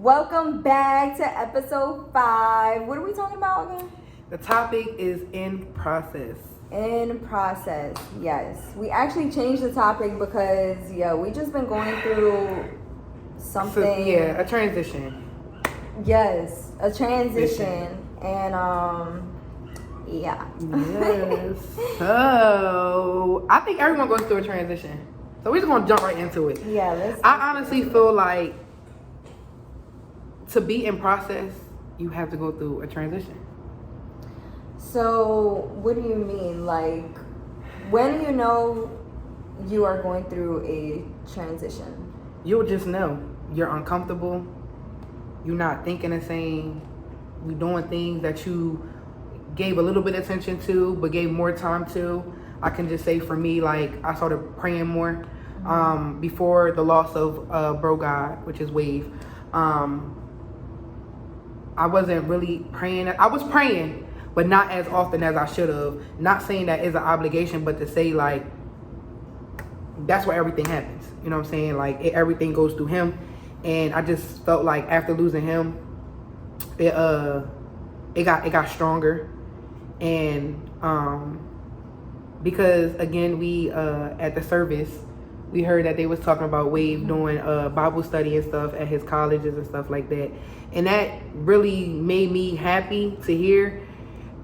Welcome back to episode 5. What are we talking about again? The topic is in process. In process, yes. We actually changed the topic because, we just been going through something. So, a transition. Yes, a transition. And, Yes. So, I think everyone goes through a transition. So, we're just going to jump right into it. Yeah, I honestly feel like to be in process, you have to go through a transition. So, what do you mean? Like, when do you know you are going through a transition? You'll just know. You're uncomfortable. You're not thinking the same. You're doing things that you gave a little bit of attention to, but gave more time to. I can just say for me, like, I started praying more before the loss of Bro God, which is Wave. I wasn't really praying. I was praying, but not as often as I should have. Not saying that is an obligation, but to say, like, that's where everything happens. You know what I'm saying? Like, everything goes through him. And I just felt like after losing him, it got stronger. And because again, we at the service, we heard that they was talking about Wave doing Bible study and stuff at his colleges and stuff like that. And that really made me happy to hear.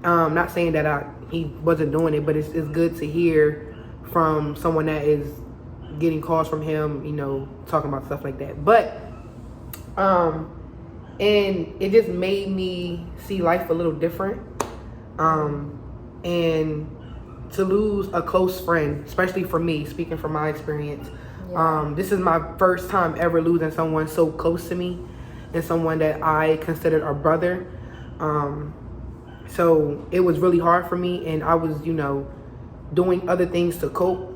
Not saying that he wasn't doing it, but it's good to hear from someone that is getting calls from him, talking about stuff like that. But and it just made me see life a little different. And to lose a close friend, especially for me, speaking from my experience, this is my first time ever losing someone so close to me and someone that I considered a brother. So it was really hard for me, and I was, doing other things to cope,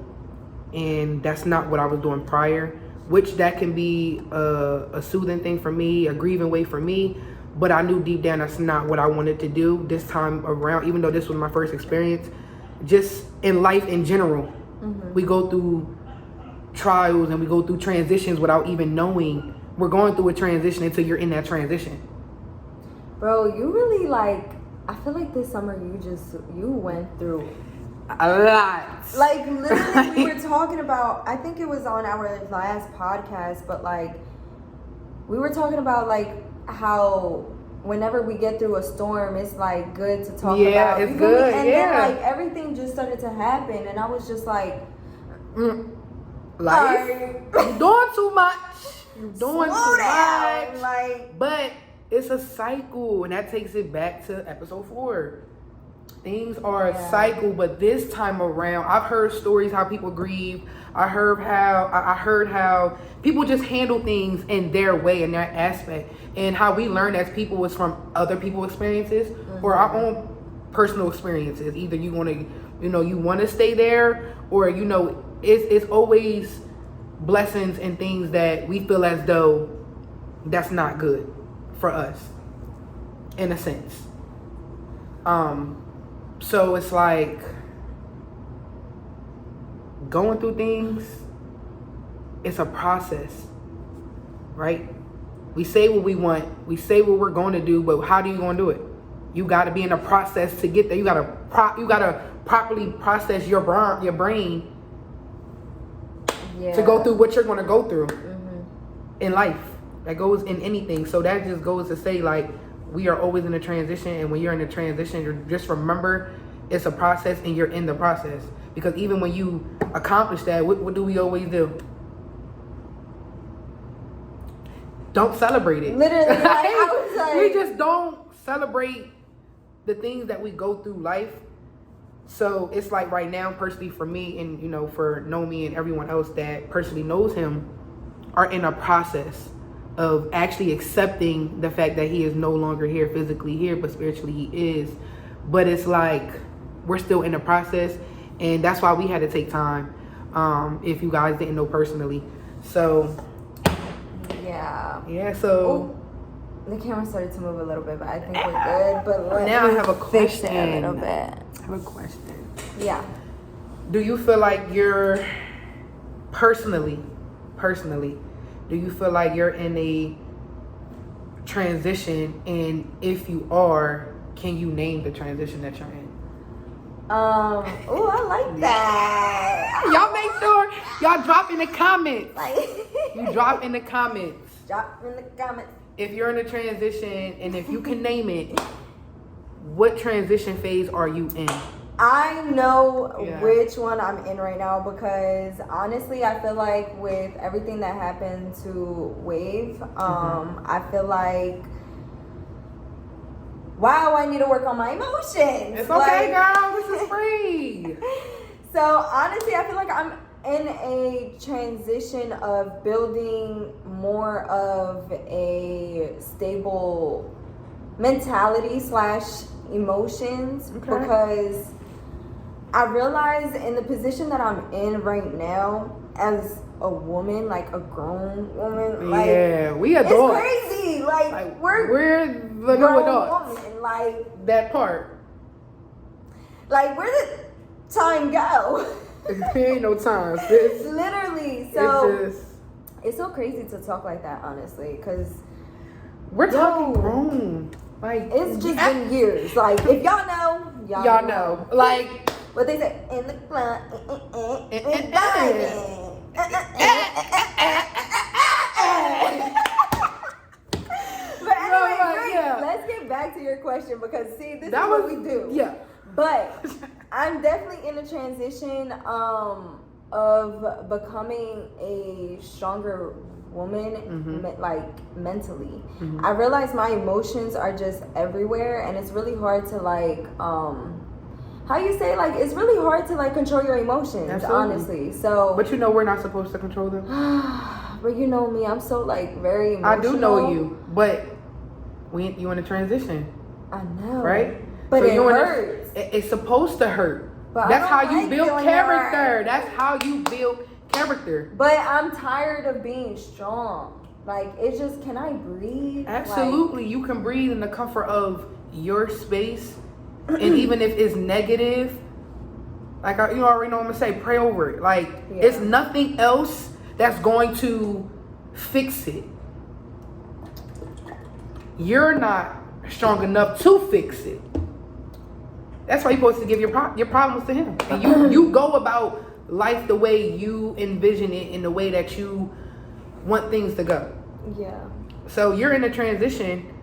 and that's not what I was doing prior, which that can be a soothing thing for me, a grieving way for me, but I knew deep down that's not what I wanted to do this time around, even though this was my first experience. Just in life in general, we go through trials and we go through transitions without even knowing we're going through a transition until you're in that transition. Bro, you really I feel like this summer you went through a lot. Like, literally, we were talking about, I think it was on our last podcast, but we were talking about how whenever we get through a storm, it's good to talk about. Yeah, it's good. And then everything just started to happen, and I was just life. You're doing too much. You're doing too much. But it's a cycle, and that takes it back to episode 4. Things are a cycle, but this time around, I've heard stories how people grieve. I heard how people just handle things in their way, in their aspect, and how we learn as people is from other people's experiences or our own personal experiences. Either you want to, you want to stay there, or it's always blessings and things that we feel as though that's not good for us, in a sense. So it's going through things, it's a process, right? We say what we want, we say what we're going to do, but how do you going to do it? You got to be in a process to get there. You got to properly process your brain to go through what you're going to go through in life. That goes in anything. So that just goes to say, we are always in a transition, and when you're in a transition, you just remember it's a process and you're in the process. Because even when you accomplish that, what do we always do? Don't celebrate it. Literally, I was we just don't celebrate the things that we go through life. So it's right now, personally for me, and for Nomi and everyone else that personally knows him, are in a process of actually accepting the fact that he is no longer here, physically here, but spiritually he is. But it's we're still in the process, and that's why we had to take time, if you guys didn't know personally. So so the camera started to move a little bit, but I think we're good. But now I have a question. Fix it a little bit. I have a question. Yeah. Do you feel like you're personally, do you feel like you're in a transition? And if you are, can you name the transition that you're in? Oh, I like that. Y'all make sure y'all drop in the comments. Like, You drop in the comments. drop in the comments. If you're in a transition and if you can name it, what transition phase are you in? I know which one I'm in right now because honestly, I feel like with everything that happened to Wave, I feel like, wow, I need to work on my emotions. It's okay, girl. This is free. So honestly, I feel like I'm in a transition of building more of a stable mentality / emotions because I realize in the position that I'm in right now as a woman, like a grown woman, like we adults. It's crazy. Like we're the new adults. Woman, like that part. Like where did time go? There ain't no time, sis. Literally. So it's so crazy to talk like that, honestly, because we're talking grown. Like it's just been years. Like if y'all know, y'all know. Like what they say in the club. But anyway, let's get back to your question because see, this is what we do. Yeah. But I'm definitely in a transition of becoming a stronger woman, like mentally. I realize my emotions are just everywhere, and it's really hard to like, how you say, like, it's really hard to like control your emotions. Absolutely. Honestly. So, but you know we're not supposed to control them. But you know me, I'm so like very emotional. I do know you, but you in a transition. I know, right? But so it hurts. It's supposed to hurt. But that's how you build character. That's how you build character. But I'm tired of being strong. Like, it's just, can I breathe? Absolutely. Like, you can breathe in the comfort of your space. And even if it's negative, like, you already know what I'm going to say, pray over it. Like, it's nothing else that's going to fix it. You're not strong enough to fix it. That's why you're supposed to give your problems to him. And you go about life the way you envision it, in the way that you want things to go. Yeah. So you're in a transition,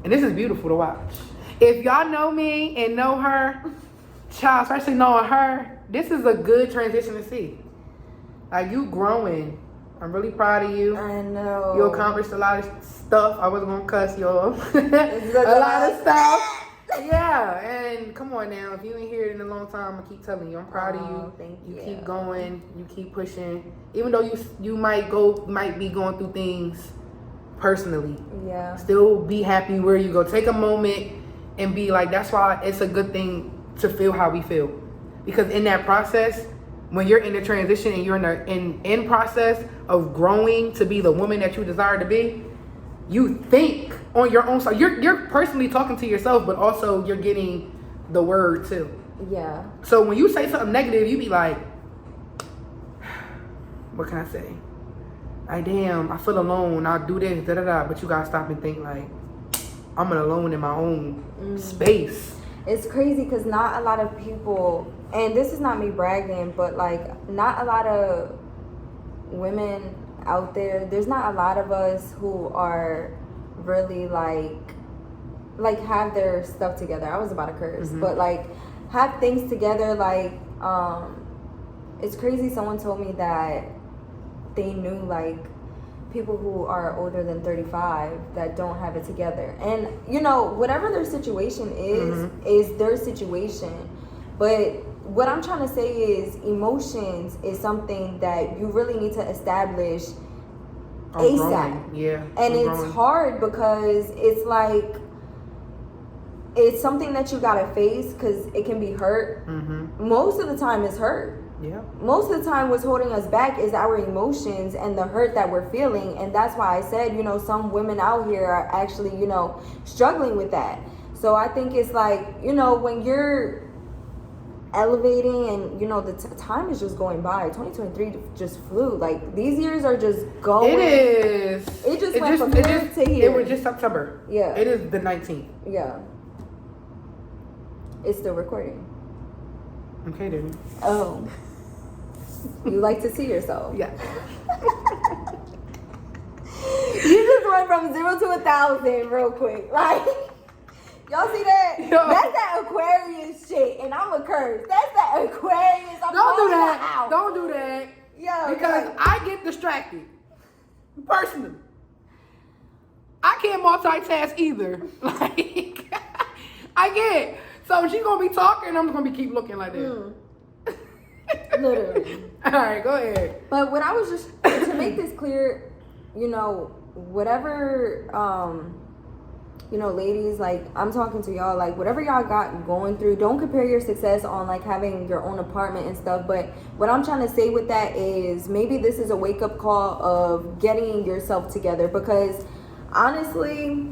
and this is beautiful to watch. If y'all know me and know her, child, especially knowing her, this is a good transition to see. Like, you growing. I'm really proud of you. I know. You accomplished a lot of stuff. I wasn't gonna cuss y'all. A lot of stuff. Yeah, and come on now. If you ain't heard it in a long time, I keep telling you, I'm proud of you. Thank you. You keep going. You keep pushing. Even though you might be going through things personally. Yeah. Still be happy where you go. Take a moment and be like, that's why it's a good thing to feel how we feel. Because in that process, when you're in the transition and you're in process of growing to be the woman that you desire to be, you think on your own side. You're personally talking to yourself, but also you're getting the word too. Yeah. So when you say something negative, you be like, what can I say? Like, damn, I feel alone. I'll do this, da da da. But you gotta stop and think like, I'm alone in my own space. It's crazy because not a lot of people, and this is not me bragging, but like not a lot of women out there's not a lot of us who are really like have their stuff together. I was about to curse, but like have things together. Like it's crazy. Someone told me that they knew like people who are older than 35 that don't have it together, and you know, whatever their situation is their situation. But what I'm trying to say is emotions is something that you really need to establish ASAP. Yeah. And it's hard because it's like, it's something that you gotta face because it can be hurt. Most of the time it's hurt. Yeah. Most of the time what's holding us back is our emotions and the hurt that we're feeling. And that's why I said, you know, some women out here are actually, you know, struggling with that. So I think it's like, you know, when you're elevating, and you know the time is just going by. 2023 just flew. Like these years are just going. It is. It just went from here to here. It was just September. Yeah. It is the 19th. Yeah. It's still recording. Okay, then. Oh. You like to see yourself. Yeah. You just went from 0 to 1,000 real quick. Like, y'all see that? Yo. That's that Aquarius shit, and I'm a curse. That's that Aquarius. Don't do that. Don't do that. Yo, because I get distracted. Personally. I can't multitask either. Like, I can't. So she's gonna be talking, I'm gonna keep looking like that. Literally. All right, go ahead. But what I was just to make this clear, you know, whatever, you know, ladies, like I'm talking to y'all, like whatever y'all got going through, don't compare your success on like having your own apartment and stuff. But what I'm trying to say with that is maybe this is a wake up call of getting yourself together, because honestly,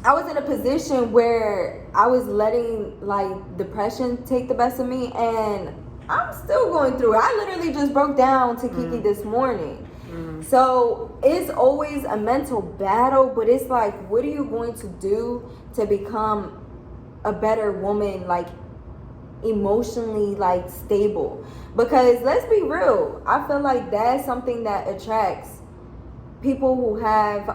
I was in a position where I was letting like depression take the best of me, and I'm still going through it. I literally just broke down to Kiki this morning. So it's always a mental battle, but it's like, what are you going to do to become a better woman, like emotionally like stable? Because let's be real, I feel like that's something that attracts people who have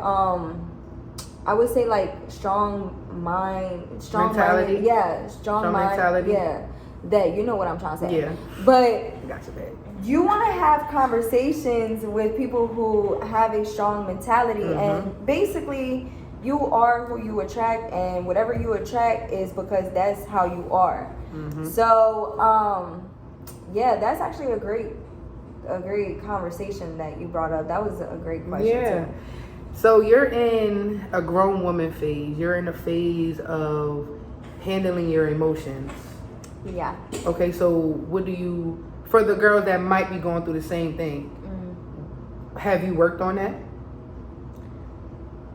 I would say like strong mentality. Mind, yeah, strong mind mentality. Yeah, that, you know what I'm trying to say. Yeah, but gotcha, babe. You want to have conversations with people who have a strong mentality, and basically you are who you attract, and whatever you attract is because that's how you are. So yeah, that's actually a great conversation that you brought up. That was a great question. Yeah. Too. So you're in a grown woman phase. You're in a phase of handling your emotions. Yeah. Okay, so what do you, for the girls that might be going through the same thing, have you worked on that?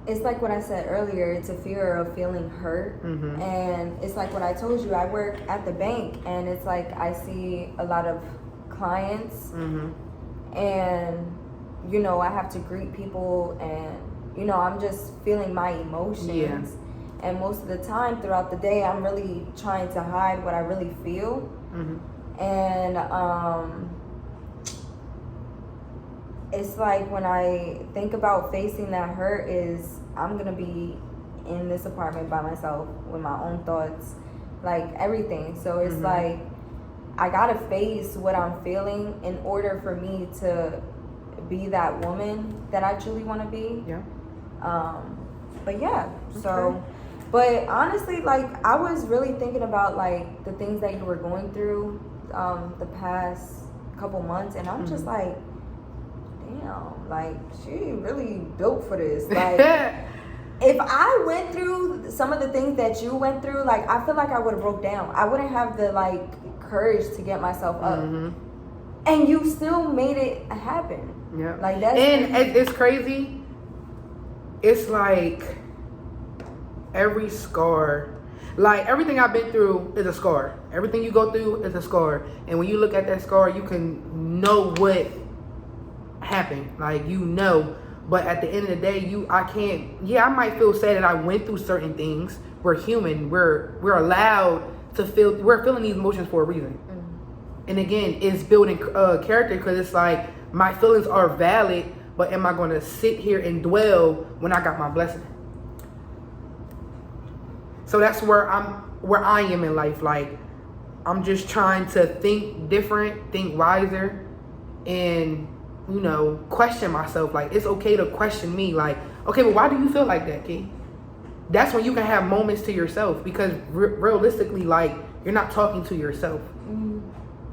It's like what I said earlier, it's a fear of feeling hurt. And it's like what I told you, I work at the bank, and it's like I see a lot of clients, and you know, I have to greet people, and you know, I'm just feeling my emotions. And most of the time throughout the day, I'm really trying to hide what I really feel. And it's like when I think about facing that hurt, is I'm gonna be in this apartment by myself with my own thoughts, like everything. So it's like I gotta face what I'm feeling in order for me to be that woman that I truly want to be. But yeah, so but honestly, like I was really thinking about like the things that you were going through the past couple months, and I'm just like, damn, like she really built for this. Like if I went through some of the things that you went through, like I feel like I would have broke down. I wouldn't have the like courage to get myself up. And you still made it happen. Yeah. Like that's, and it's crazy. It's like every scar, like everything I've been through is a scar. Everything you go through is a scar. And when you look at that scar, you can know what happened. Like, you know. But at the end of the day, I might feel sad that I went through certain things. We're human. We're allowed to feel, we're feeling these emotions for a reason. And again, it's building character, because it's like my feelings are valid, but am I going to sit here and dwell when I got my blessing? So that's where I am in life. Like, I'm just trying to think different, think wiser, and you know, question myself. Like, it's okay to question me. Like, okay, but why do you feel like that, Key? That's when you can have moments to yourself, because realistically, like, you're not talking to yourself.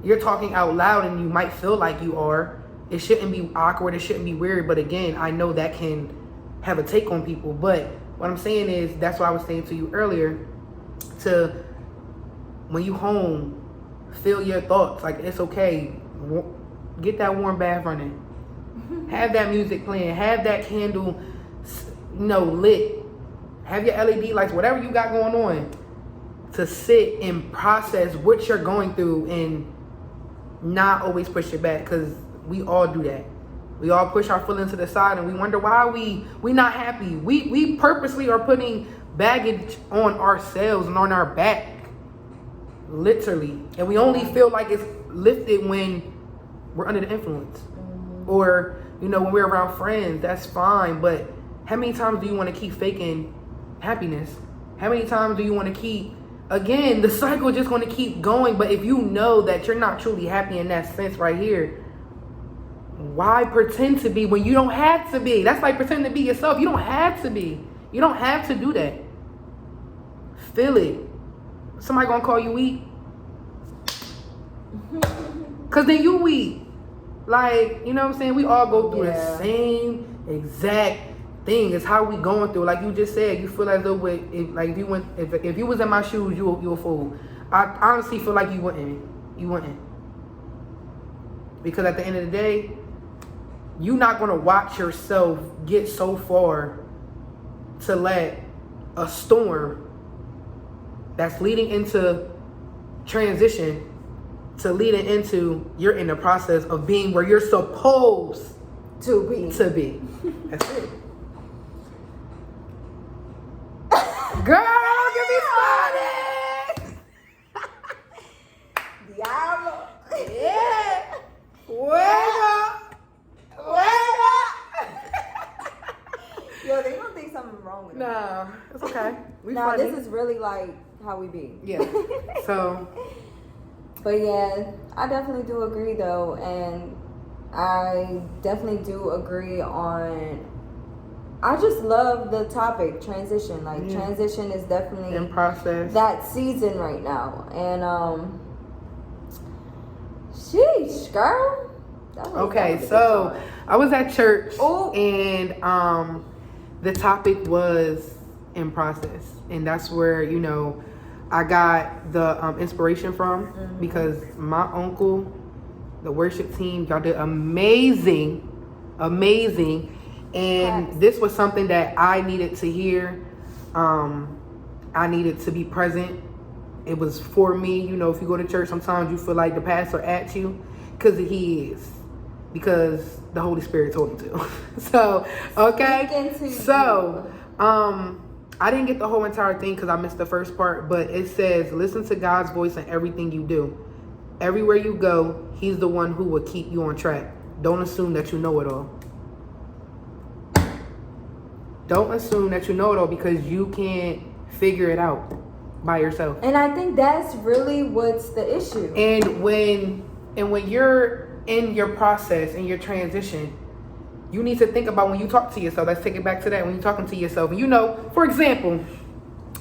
You're talking out loud, and you might feel like you are. It shouldn't be awkward. It shouldn't be weird. But again, I know that can have a take on people. But what I'm saying is, that's what I was saying to you earlier, to when you home, feel your thoughts. Like, it's okay. Get that warm bath running. Have that music playing. Have that candle, lit. Have your LED lights, whatever you got going on, to sit and process what you're going through and not always push it back, because we all do that. We all push our feelings to the side and we wonder why we not happy. We purposely are putting baggage on ourselves and on our back, literally, and we only feel like it's lifted when we're under the influence, or when we're around friends. That's fine, but how many times do you want to keep faking happiness? How many times do you want to keep, again, the cycle is just going to keep going? But if you know that you're not truly happy in that sense right here, why pretend to be when you don't have to be? That's like pretending to be yourself. You don't have to be. You don't have to do that. Feel it. Somebody gonna call you weak? Cause then you weak. Like, you know what I'm saying? We all go through the same exact thing. It's how we going through. Like you just said, you feel as though if you was in my shoes, you a fool. I honestly feel like you wouldn't. You wouldn't. Because at the end of the day, you're not gonna watch yourself get so far to let a storm that's leading into transition to leading into you're in the process of being where you're supposed to be. That's it. Girl, get me started. Diablo. Yeah. Yo, they don't think something's wrong with them. Nah, it's okay. This is really like how we be. Yeah. So. But yeah, I definitely do agree though, and I definitely do agree on. I just love the topic transition. Like transition is definitely in process. That season right now, and sheesh, girl. Okay, so I was at church. And the topic was in process, and that's where I got the inspiration from, because my uncle, the worship team, y'all did amazing, and this was something that I needed to hear. I needed to be present. It was for me. If you go to church, sometimes you feel like the pastor at you, because he is. Because the Holy Spirit told him to. So, okay. So, I didn't get the whole entire thing because I missed the first part, but it says, listen to God's voice in everything you do. Everywhere you go, He's the one who will keep you on track. Don't assume that you know it all. Don't assume that you know it all, because you can't figure it out by yourself. And I think that's really what's the issue. And when you're in your process, in your transition, you need to think about when you talk to yourself. Let's take it back to that. When you're talking to yourself, and for example,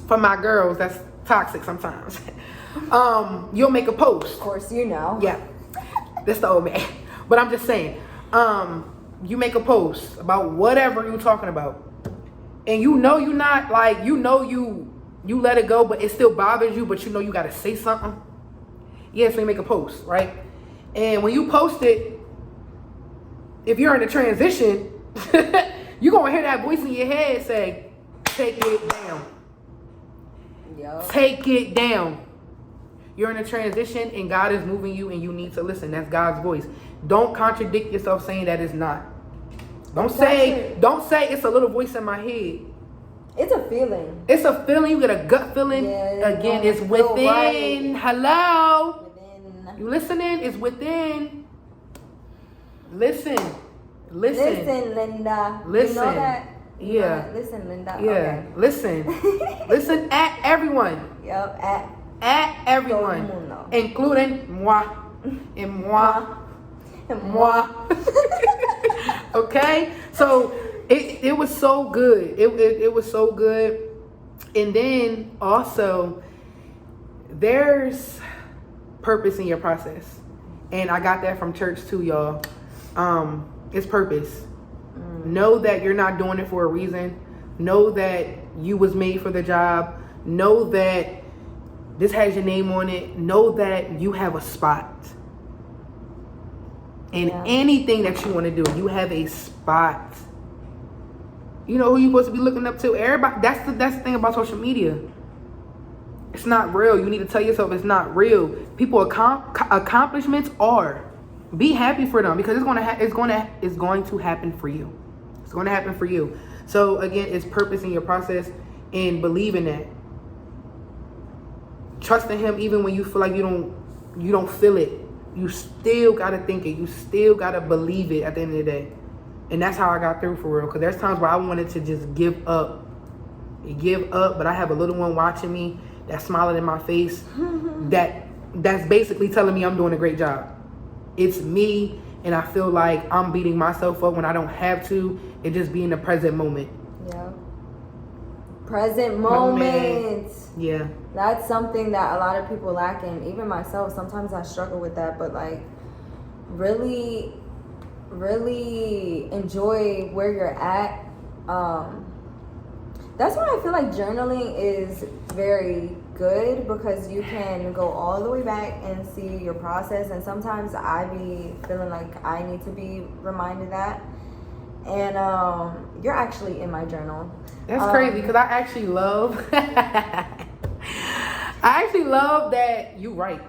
for my girls, that's toxic sometimes. You'll make a post. Of course, Yeah, that's the old man. But I'm just saying, you make a post about whatever you're talking about, and you're not like, you let it go, but it still bothers you, but you got to say something. Yeah, so you make a post, right? And when you post it, if you're in a transition, you're going to hear that voice in your head say, take it down. Yep. Take it down. You're in a transition and God is moving you and you need to listen. That's God's voice. Don't contradict yourself saying that it's not. Don't say it's a little voice in my head. It's a feeling. It's a feeling. You get a gut feeling. Yeah, again, it's within. Right. Hello? You listening? It's within. Listen, Linda. Listen. You know that? Yeah. Listen, Linda. Yeah. Okay. Listen at everyone. Yep. At everyone, including moi and moi. Okay. So it was so good. It was so good. And then also, there's purpose in your process, and I got that from church too, y'all. It's purpose. Know that you're not doing it for a reason. Know that you was made for the job. Know that this has your name on it. Know that you have a spot in anything that you want to do. You have a spot. You know who you're supposed to be looking up to. Everybody. That's the thing about social media. It's not real. You need to tell yourself it's not real. People accomplishments are. Be happy for them because it's going to happen for you. It's going to happen for you. So again, it's purpose in your process and believing that. Trusting him even when you feel like you don't feel it. You still got to think it. You still got to believe it at the end of the day. And that's how I got through for real. Because there's times where I wanted to just give up. But I have a little one watching me that's smiling in my face. That's basically telling me I'm doing a great job. It's me, and I feel like I'm beating myself up when I don't have to. It just be in the present moment. Yeah. Present moment. Yeah. That's something that a lot of people lack in. Even myself, sometimes I struggle with that. But like, really, really enjoy where you're at. That's why I feel like journaling is very good because you can go all the way back and see your process. And sometimes I be feeling like I need to be reminded that. And you're actually in my journal. That's crazy because I actually love that you write.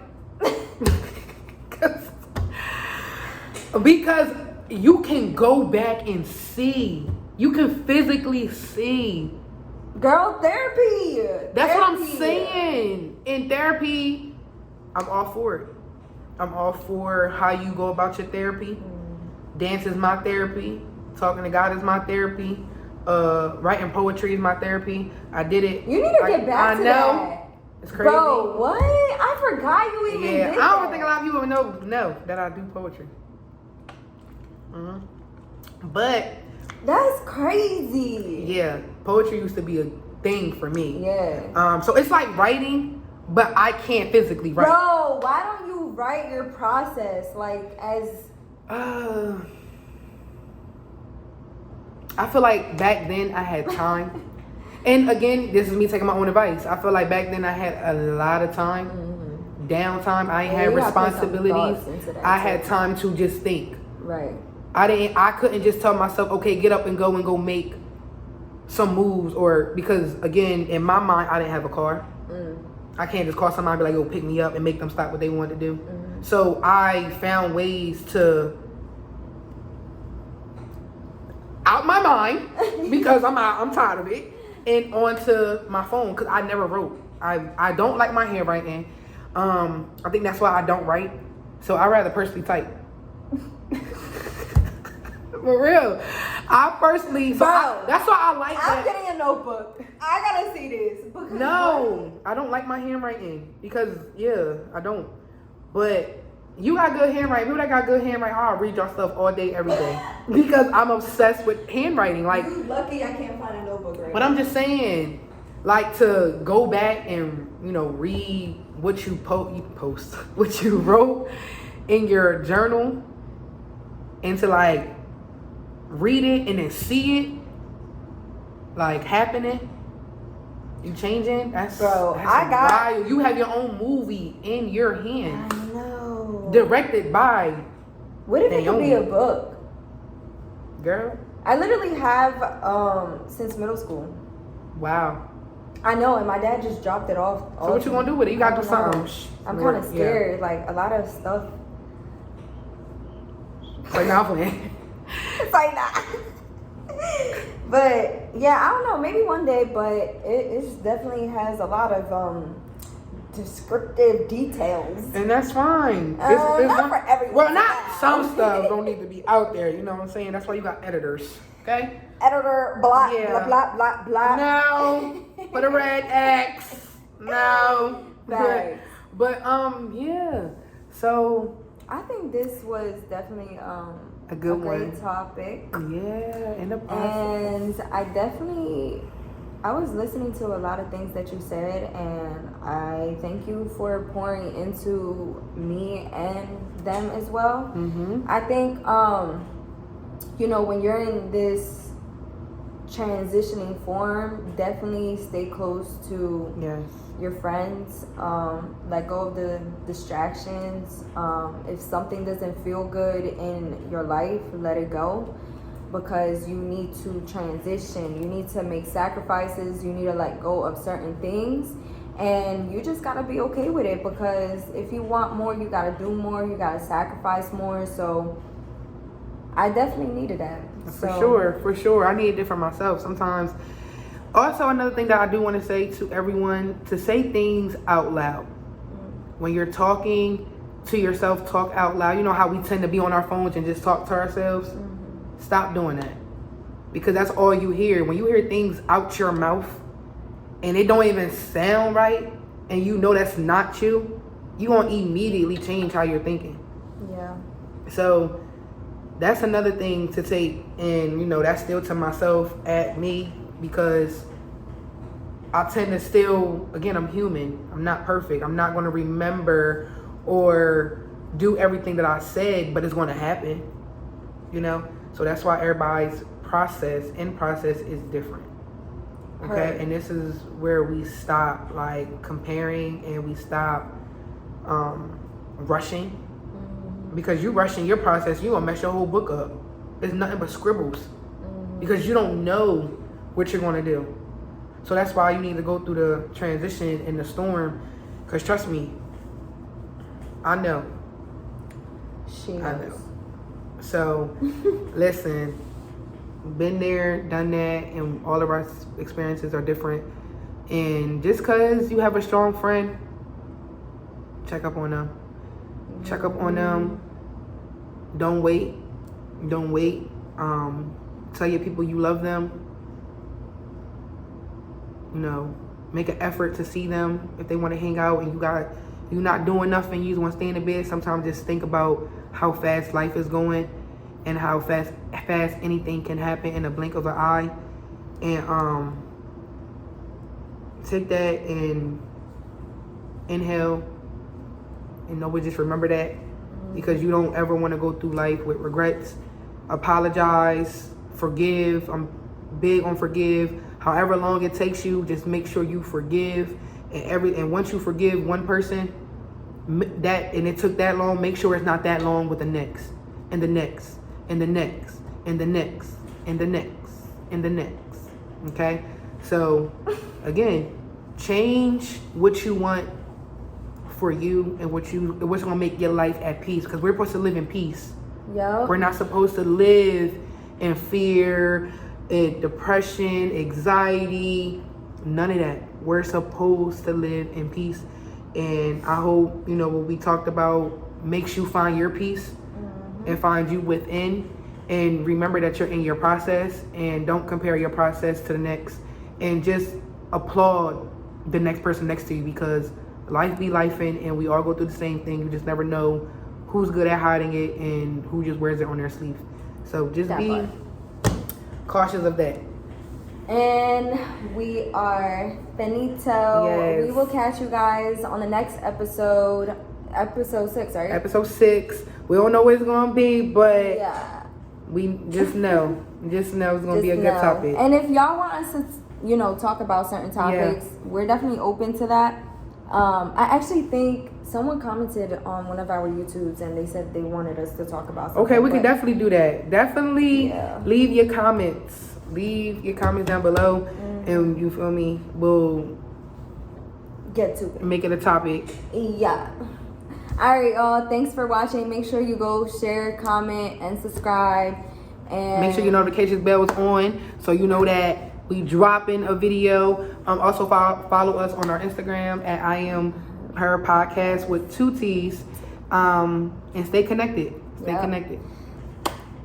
Because you can go back and see. You can physically see. Girl, therapy. That's what I'm saying. In therapy, I'm all for it. I'm all for how you go about your therapy. Dance is my therapy. Talking to God is my therapy. Writing poetry is my therapy. I did it. You need to get back to that. It's crazy. Bro, what? I forgot you even did that. I don't think a lot of people know that I do poetry. But that's crazy. Yeah, poetry used to be a thing for me. Yeah. So it's like writing, but I can't physically write. Bro, why don't you write your process like as? I feel like back then I had time. And again, this is me taking my own advice. I feel like back then I had a lot of time, downtime. I ain't had responsibilities. I had time to just think. Right. I couldn't just tell myself, okay, get up and go make some moves, or because again, in my mind, I didn't have a car. I can't just call somebody and be like, yo, pick me up and make them stop what they want to do. So I found ways to out my mind because I'm tired of it, and onto my phone because I never wrote. I don't like my handwriting. I think that's why I don't write. So I rather personally type. For real. I personally, that's why I like that. I'm getting a notebook. I gotta see this. No, I don't like my handwriting because I don't. But you got good handwriting. People that got good handwriting, I'll read your stuff all day, every day because I'm obsessed with handwriting. Like, you lucky I can't find a notebook right now. But I'm just saying, like, to go back and read what you post, what you wrote in your journal, and to like read it and then see it like happening. You changing? That's wild. You have your own movie in your hands. I know. Directed by. What if it could be a book? Girl. I literally have since middle school. Wow. I know, and my dad just dropped it off. So what you gonna do with it? You gotta do something. I'm kind of scared. Like a lot of stuff. It's like now playing. It's like nah. But yeah, I don't know. Maybe one day, but it definitely has a lot of descriptive details. And that's fine. Not for everyone. Well, not some stuff don't need to be out there. You know what I'm saying? That's why you got editors. Okay? Editor, blah, blah, blah, blah, blah. No. Put a red X. No. Right. But yeah. So I think this was definitely a great topic. Yeah, in the process. And I was listening to a lot of things that you said, and I thank you for pouring into me and them as well. I think, when you're in this transitioning form, definitely stay close to your friends. Let go of the distractions. If something doesn't feel good in your life, let it go, because you need to transition. You need to make sacrifices. You need to let go of certain things, And you just gotta be okay with it, because if you want more, you gotta do more, you gotta sacrifice more. So I definitely needed that. For sure. I needed it for myself sometimes. Also, another thing that I do want to say to everyone, to say things out loud. When you're talking to yourself, talk out loud. You know how we tend to be on our phones and just talk to ourselves? Stop doing that. Because that's all you hear. When you hear things out your mouth and it don't even sound right, and you know that's not you gonna immediately change how you're thinking. Yeah. So that's another thing to take, and you know, that's still to myself, at me, because I tend to still, again, I'm human. I'm not perfect. I'm not gonna remember or do everything that I said, but it's gonna happen, you know? So that's why everybody's process is different. Okay, Right. and this is where we stop like comparing, and we stop rushing. Because you rushing your process, you gonna mess your whole book up. It's nothing but scribbles. Because you don't know what you're gonna do. So that's why you need to go through the transition in the storm. Because trust me, I know. She knows. I know. So listen, been there, done that, and all of our experiences are different. And just because you have a strong friend, check up on them. Check up on them. Don't wait. Tell your people you love them. You know, make an effort to see them if they want to hang out, and you not doing nothing, you just want to stay in the bed. Sometimes just think about how fast life is going and how fast anything can happen in a blink of an eye. And take that and inhale, and always just remember that, because you don't ever want to go through life with regrets. Apologize, forgive. I'm big on forgive. However long it takes you, just make sure you forgive. And once you forgive one person, and it took that long, make sure it's not that long with the next, and the next, and the next, and the next, and the next, and the next. Okay? So again, change what you want for you, and what's gonna make your life at peace, because we're supposed to live in peace. Yep. We're not supposed to live in fear, in depression, anxiety, none of that. We're supposed to live in peace. And I hope, you know, what we talked about makes you find your peace and find you within. And remember that you're in your process, and don't compare your process to the next, and just applaud the next person next to you, because life be lifing, and we all go through the same thing. You just never know who's good at hiding it and who just wears it on their sleeve. So just be cautious of that. And we are finito. Yes. We will catch you guys on the next episode 6, right? Episode 6. We don't know what it's gonna be, but yeah, we just know it's gonna be a good topic. And if y'all want us to, you know, talk about certain topics, we're definitely open to that. I actually think someone commented on one of our YouTubes, and they said they wanted us to talk about something. Okay, we can definitely do that. Definitely leave your comments. Leave your comments down below, and you feel me, we'll get to it. Make it a topic. Yeah. All right, y'all. Thanks for watching. Make sure you go share, comment, and subscribe. And make sure your notifications bell is on, so you know that we dropping a video. Also follow us on our Instagram at iAMHER podcast with 2 T's. And stay connected. Stay connected.